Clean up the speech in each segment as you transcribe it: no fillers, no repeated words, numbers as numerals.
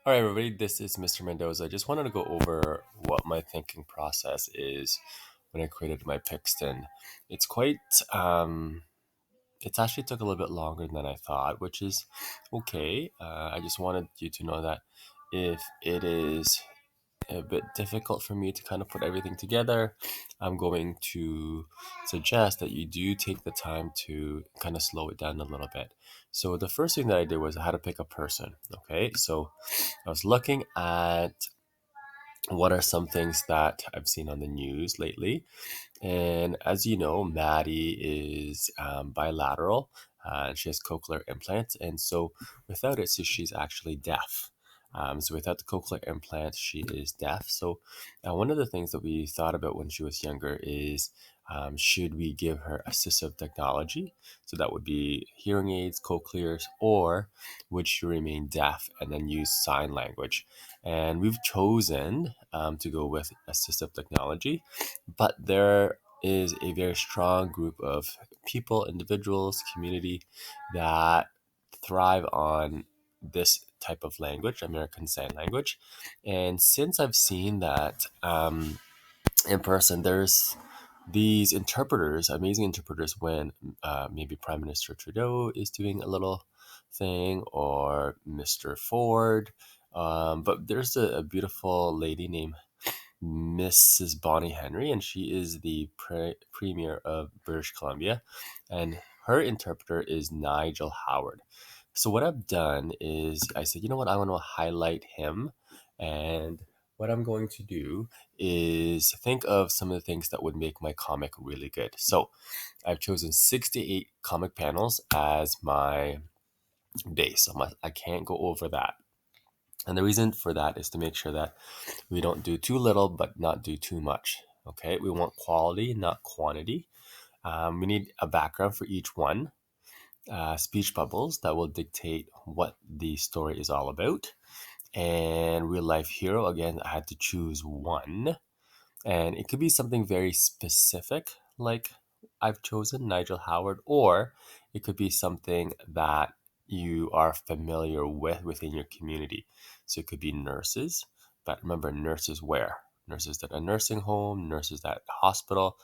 All right, everybody, this is Mr. Mendoza. I just wanted to go over what my thinking process is when I created my Pixton. It's quite, it's actually took a little bit longer than I thought, which is okay. I just wanted you to know that if it is a bit difficult for me to kind of put everything together, I'm going to suggest that you do take the time to kind of slow it down a little bit. So the first thing that I did was I had to pick a person. Okay, so I was looking at what are some things that I've seen on the news lately. And as you know, Maddie is bilateral and she has cochlear implants. And so without it, so she's actually deaf. So without the cochlear implant, she is deaf. So one of the things that we thought about when she was younger is should we give her assistive technology? So that would be hearing aids, cochlears, or would she remain deaf and then use sign language? And we've chosen to go with assistive technology, but there is a very strong group of people, individuals, community that thrive on this type of language, American Sign Language. And since I've seen that in person, there's these interpreters, amazing interpreters, when maybe Prime Minister Trudeau is doing a little thing or Mr. Ford. But there's a beautiful lady named Mrs. Bonnie Henry, and she is the premier of British Columbia, and her interpreter is Nigel Howard. So what I've done is I said, you know what, I want to highlight him, and what I'm going to do is think of some of the things that would make my comic really good. So I've chosen 68 comic panels as my base. I can't go over that. And the reason for that is to make sure that we don't do too little, but not do too much. Okay, we want quality, not quantity. We need a background for each one, speech bubbles that will dictate what the story is all about, and real life hero. Again, I had to choose one, and it could be something very specific, like I've chosen Nigel Howard, or it could be something that you are familiar with within your community. So it could be nurses, but remember, nurses where? Nurses at a nursing home, nurses at a hospital.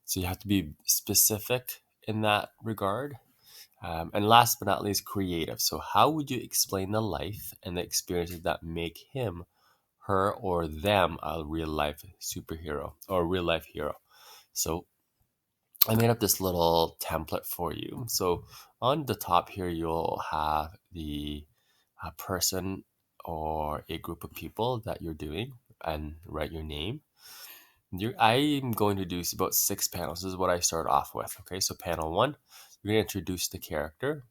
So you have to be specific in that regard. And last but not least, creative. So how would you explain the life and the experiences that make him, her, or them a real life superhero or real life hero? So I made up this little template for you. So on the top here, you'll have the person or a group of people that you're doing and write your name. I'm going to do about 6 panels. This is what I start off with. Okay, so panel one, you're going to introduce the character.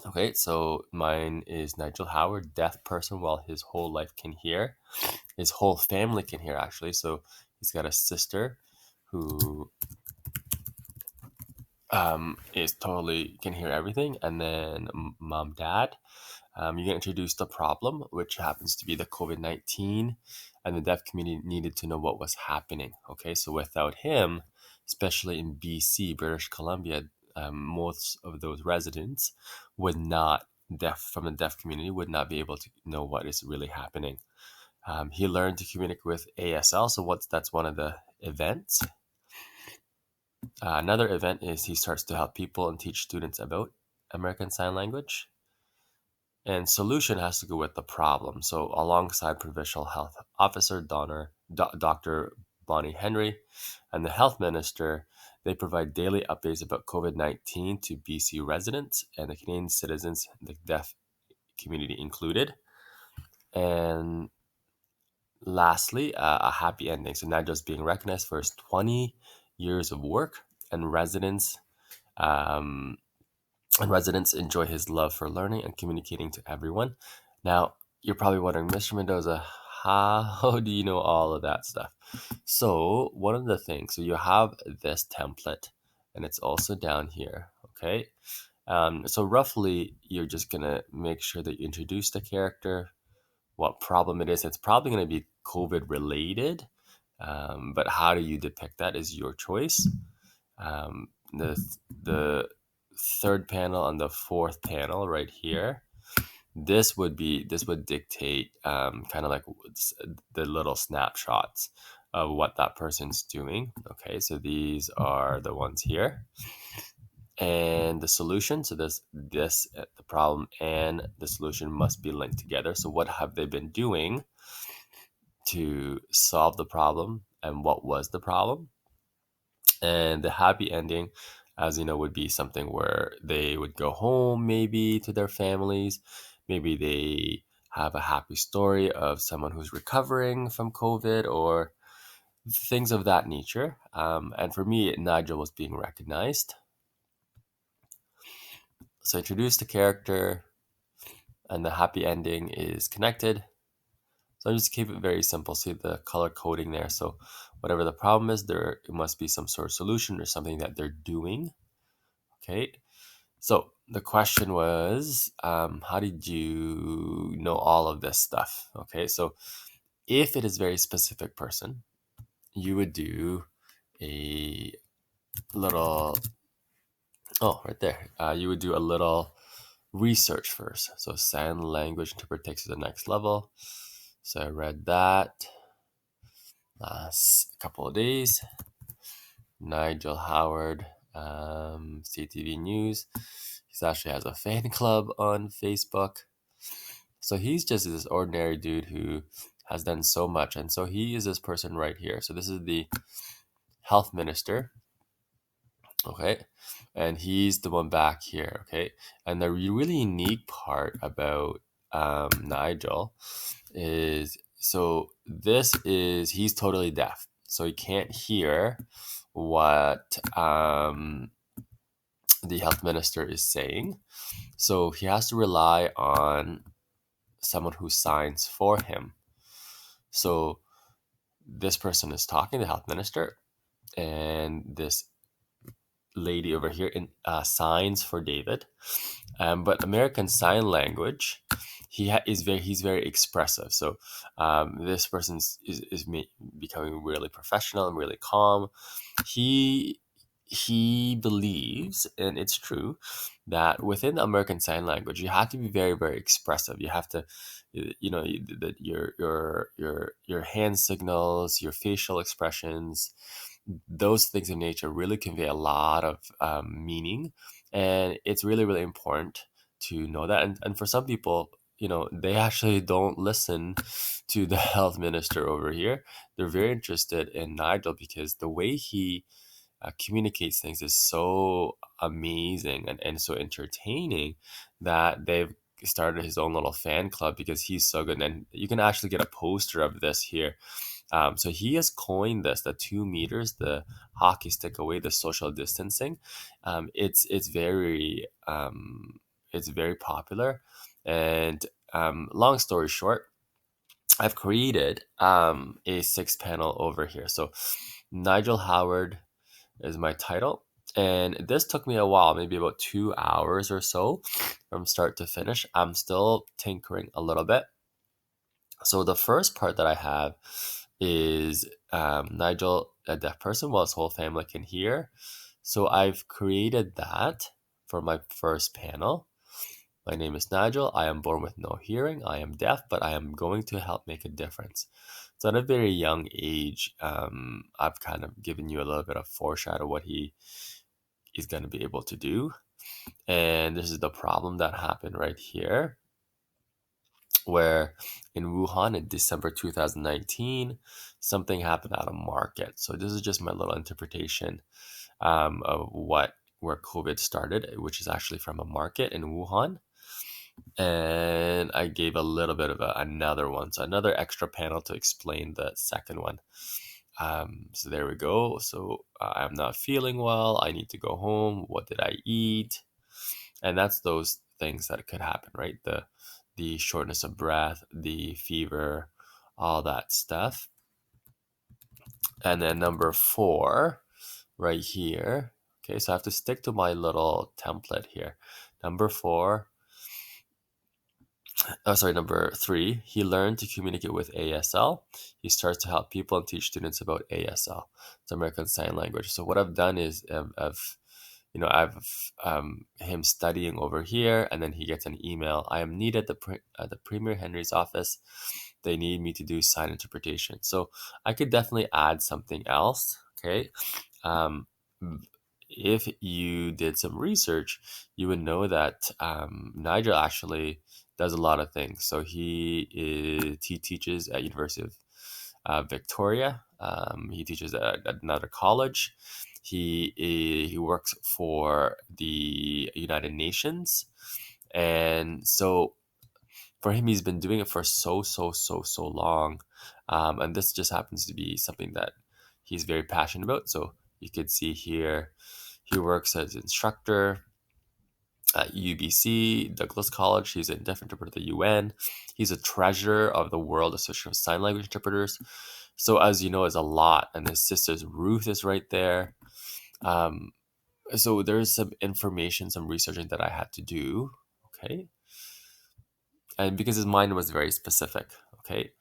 Okay, so mine is Nigel Howard, deaf person while his whole life can hear. His whole family can hear, actually. So he's got a sister who is totally can hear everything, and then mom, dad. You get introduced the problem, which happens to be the COVID-19, and the deaf community needed to know what was happening. Okay, so without him, especially in BC, British Columbia, most of those residents would not deaf from the deaf community would not be able to know what is really happening. He learned to communicate with ASL, so that's one of the events. Another event is he starts to help people and teach students about American Sign Language. And solution has to go with the problem. So alongside Provincial Health Officer Dr. Bonnie Henry and the Health Minister, they provide daily updates about COVID-19 to BC residents and the Canadian citizens, the deaf community included. And lastly, a happy ending. So Nigel's being recognized for his 20 years of work, and um, residents enjoy his love for learning and communicating to everyone. Now, you're probably wondering, Mr. Mendoza, how do you know all of that stuff? So, one of the things, so you have this template, and it's also down here, okay? So, roughly, you're just going to make sure that you introduce the character, what problem it is. It's probably going to be COVID related, but how do you depict that is your choice. The third panel and the fourth panel right here. this would dictate kind of like the little snapshots of what that person's doing. Okay, so these are the ones here, and the solution. So the problem and the solution must be linked together. So what have they been doing to solve the problem, and what was the problem? And the happy ending, as you know, would be something where they would go home maybe to their families. Maybe they have a happy story of someone who's recovering from COVID or things of that nature. And for me, Nigel was being recognized. So I introduced the character, and the happy ending is connected. So I just keep it very simple. See the color coding there. So whatever the problem is, there it must be some sort of solution or something that they're doing. Okay. So the question was, how did you know all of this stuff? Okay. So if it is very specific person, you would do a little, oh, right there. You would do a little research first. So sign language interpret takes to the next level. So I read that last couple of days. Nigel Howard, CTV News. He actually has a fan club on Facebook. So he's just this ordinary dude who has done so much. And so he is this person right here. So this is the health minister. Okay. And he's the one back here. Okay. And the really unique part about Nigel is he's totally deaf. So he can't hear what the health minister is saying. So he has to rely on someone who signs for him. So this person is talking to the health minister, and this lady over here signs for David. But American Sign Language, he's very expressive. So this person is becoming really professional and really calm. He believes, and it's true, that within the American Sign Language, you have to be very, very expressive. You have to, that your hand signals, your facial expressions, those things in nature really convey a lot of meaning, and it's really, really important to know that. And for some people, they actually don't listen to the health minister over here. They're very interested in Nigel because the way he communicates things is so amazing and so entertaining that they've started his own little fan club because he's so good. And you can actually get a poster of this here. So he has coined this, the 2 meters, the hockey stick away, the social distancing. It's very popular. And long story short, I've created a 6 panel over here. So Nigel Howard is my title. And this took me a while, maybe about 2 hours or so from start to finish. I'm still tinkering a little bit. So the first part that I have is Nigel, a deaf person, while his whole family can hear. So I've created that for my first panel. My name is Nigel. I am born with no hearing. I am deaf, but I am going to help make a difference. So at a very young age, I've kind of given you a little bit of foreshadow what he is going to be able to do. And this is the problem that happened right here, where in Wuhan in December 2019, something happened at a market. So this is just my little interpretation of where COVID started, which is actually from a market in Wuhan. And I gave a little bit of another one, so another extra panel to explain the second one. So there we go. So I'm not feeling well. I need to go home. What did I eat? And that's those things that could happen, right? The shortness of breath, the fever, all that stuff. And then number 4, right here. Okay, so I have to stick to my little template here. Number 3, he learned to communicate with ASL. He starts to help people and teach students about ASL. It's American Sign Language. So what I've done is I've I've him studying over here, and then he gets an email. I am needed at the Premier Henry's office. They need me to do sign interpretation. So I could definitely add something else. Okay. Um, if you did some research, you would know that Nigel actually does a lot of things. So he teaches at University of Victoria. He teaches at another college. He works for the United Nations, and so for him, he's been doing it for so long, and this just happens to be something that he's very passionate about. So you could see here, he works as instructor at UBC, Douglas College. He's a deaf interpreter at the UN. He's a treasurer of the World Association of Sign Language Interpreters. So as you know, is a lot. And his sister's Ruth is right there. Um, so there's some information, some researching that I had to do. Okay. And because his mind was very specific. Okay.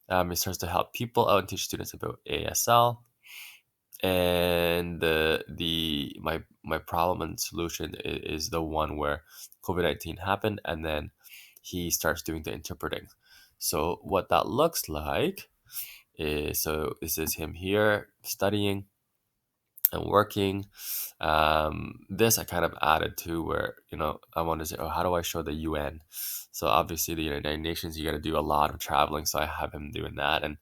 He starts to help people out and teach students about ASL. And my problem and solution is the one where COVID-19 happened, and then he starts doing the interpreting. So what that looks like is, so this is him here studying and working. This I kind of added to where, I wanted to say, oh, how do I show the UN? So obviously the United Nations, you got to do a lot of traveling. So I have him doing that. And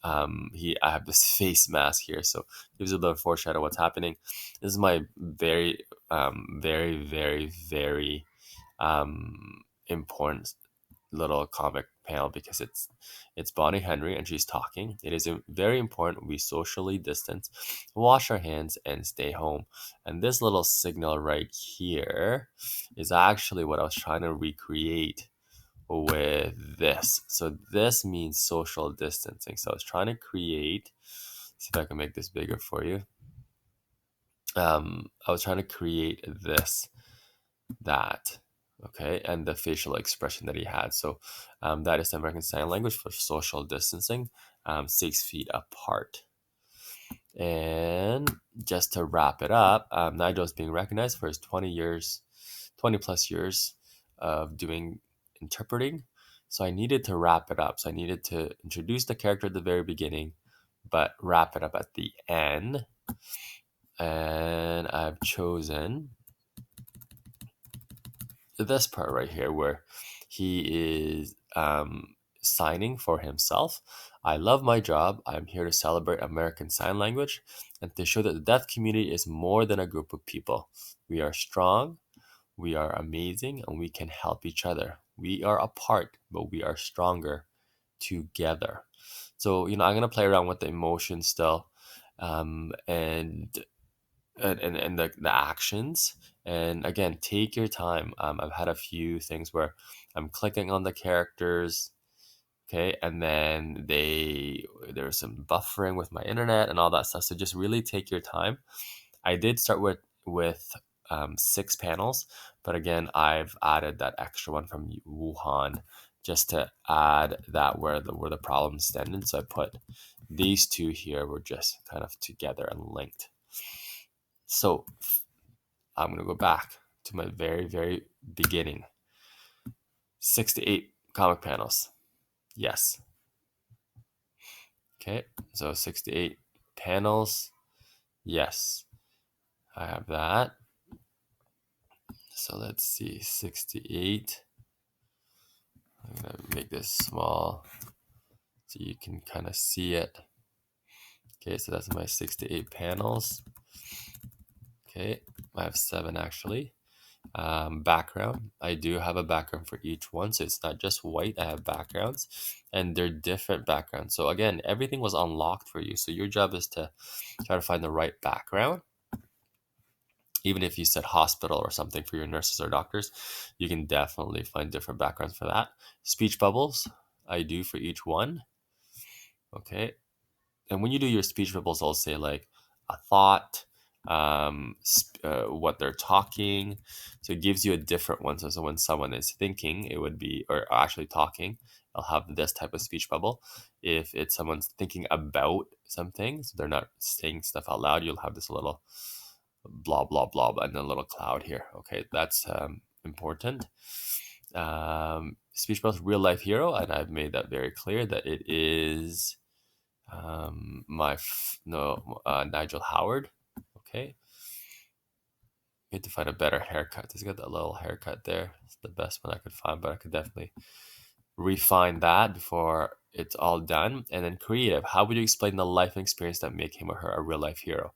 I have this face mask here, so gives a little foreshadow what's happening. This is my very, very, very, very important little comic panel because it's Bonnie Henry and she's talking. It is very important we socially distance, wash our hands, and stay home. And this little signal right here is actually what I was trying to recreate with this. So this means social distancing. So I was trying to create, see if I can make this bigger for you. I was trying to create that, okay, and the facial expression that he had. So that is the American Sign Language for social distancing, 6 feet apart. And just to wrap it up, Nigel is being recognized for his 20 plus years of doing interpreting. So I needed to wrap it up. So I needed to introduce the character at the very beginning, but wrap it up at the end. And I've chosen this part right here where he is signing for himself. I love my job. I'm here to celebrate American Sign Language and to show that the deaf community is more than a group of people. We are strong, we are amazing, and we can help each other. We are apart, but we are stronger together. So, I'm going to play around with the emotions still, and the actions. And again, take your time. I've had a few things where I'm clicking on the characters, okay, and then there's some buffering with my internet and all that stuff. So just really take your time. I did start with 6 panels, but again, I've added that extra one from Wuhan just to add that where the problem stemmed. So I put these two here were just kind of together and linked. So I'm going to go back to my very, very beginning. 6 to 8 comic panels. Yes. Okay, so 6 to 8 panels. Yes, I have that. So let's see, 6 to 8. I'm going to make this small so you can kind of see it. Okay, so that's my 6 to 8 panels. Okay, I have 7 actually. Background, I do have a background for each one, so it's not just white. I have backgrounds and they're different backgrounds. So again, everything was unlocked for you, so your job is to try to find the right background. Even if you said hospital or something for your nurses or doctors, you can definitely find different backgrounds for that. Speech bubbles, I do for each one. Okay, and when you do your speech bubbles, I'll say like a thought, what they're talking. So it gives you a different one. So when someone is thinking, it would be, or actually talking, I'll have this type of speech bubble. If it's someone's thinking about something, so they're not saying stuff out loud, you'll have this little blah blah blah, and a little cloud here. Okay, that's important. Speech about real life hero, and I've made that very clear that it is no Nigel Howard. Okay, need to find a better haircut. He's got that little haircut there. It's the best one I could find, but I could definitely refine that before it's all done. And then creative. How would you explain the life and experience that make him or her a real life hero?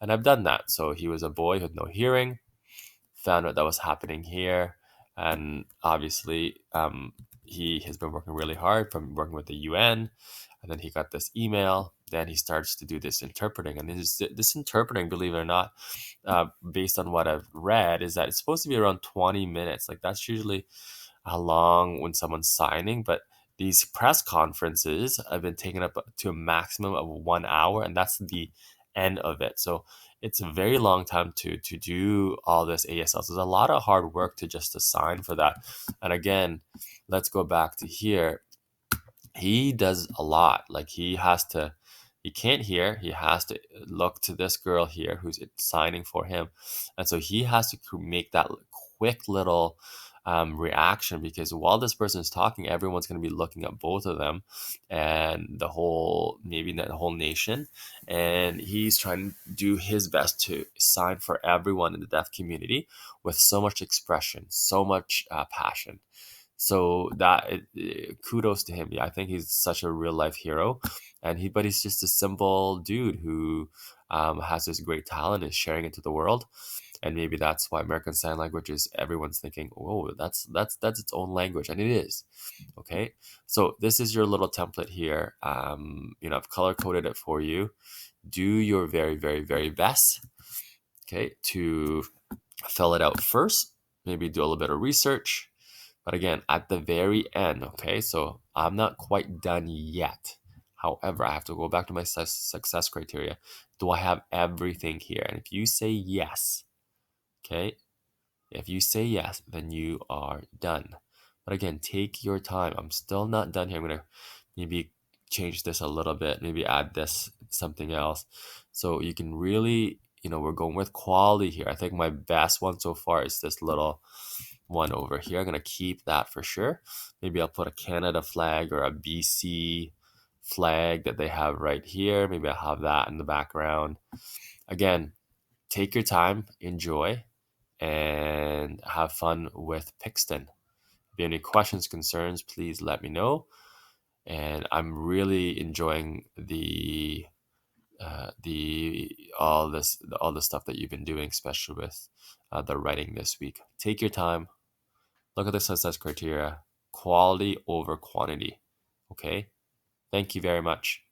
And I've done that. So he was a boy who had no hearing, found out that was happening here, and obviously he has been working really hard from working with the UN, and then he got this email. Then he starts to do this interpreting, and this interpreting, believe it or not, based on what I've read, is that it's supposed to be around 20 minutes. Like that's usually how long when someone's signing, but these press conferences have been taken up to a maximum of 1 hour, and that's the end of it. So it's a very long time to do all this ASL. So there's a lot of hard work to sign for that. And again, let's go back to here. He does a lot. Like he can't hear. He has to look to this girl here who's signing for him, and so he has to make that quick little reaction, because while this person is talking, everyone's going to be looking at both of them and the whole, maybe the whole nation, and he's trying to do his best to sign for everyone in the deaf community with so much expression, so much passion. So kudos to him. Yeah, I think he's such a real life hero, and but he's just a simple dude who has this great talent, is sharing it to the world. And maybe that's why American Sign Language is, everyone's thinking, oh, that's its own language, and it is. Okay, so this is your little template here. I've color coded it for you. Do your very, very, very best, okay, to fill it out first. Maybe do a little bit of research. But again, at the very end, okay, so I'm not quite done yet. However, I have to go back to my success criteria. Do I have everything here? And if you say yes, okay, if you say yes, then you are done. But again, take your time. I'm still not done here. I'm going to maybe change this a little bit, maybe add this something else. So you can really, we're going with quality here. I think my best one so far is this little one over here. I'm going to keep that for sure. Maybe I'll put a Canada flag or a BC flag that they have right here. Maybe I'll have that in the background. Again, take your time, enjoy, and have fun with Pixton. If you have any questions, concerns, please let me know. And I'm really enjoying all the stuff that you've been doing, especially with the writing this week. Take your time, look at the success criteria, quality over quantity. Okay, thank you very much.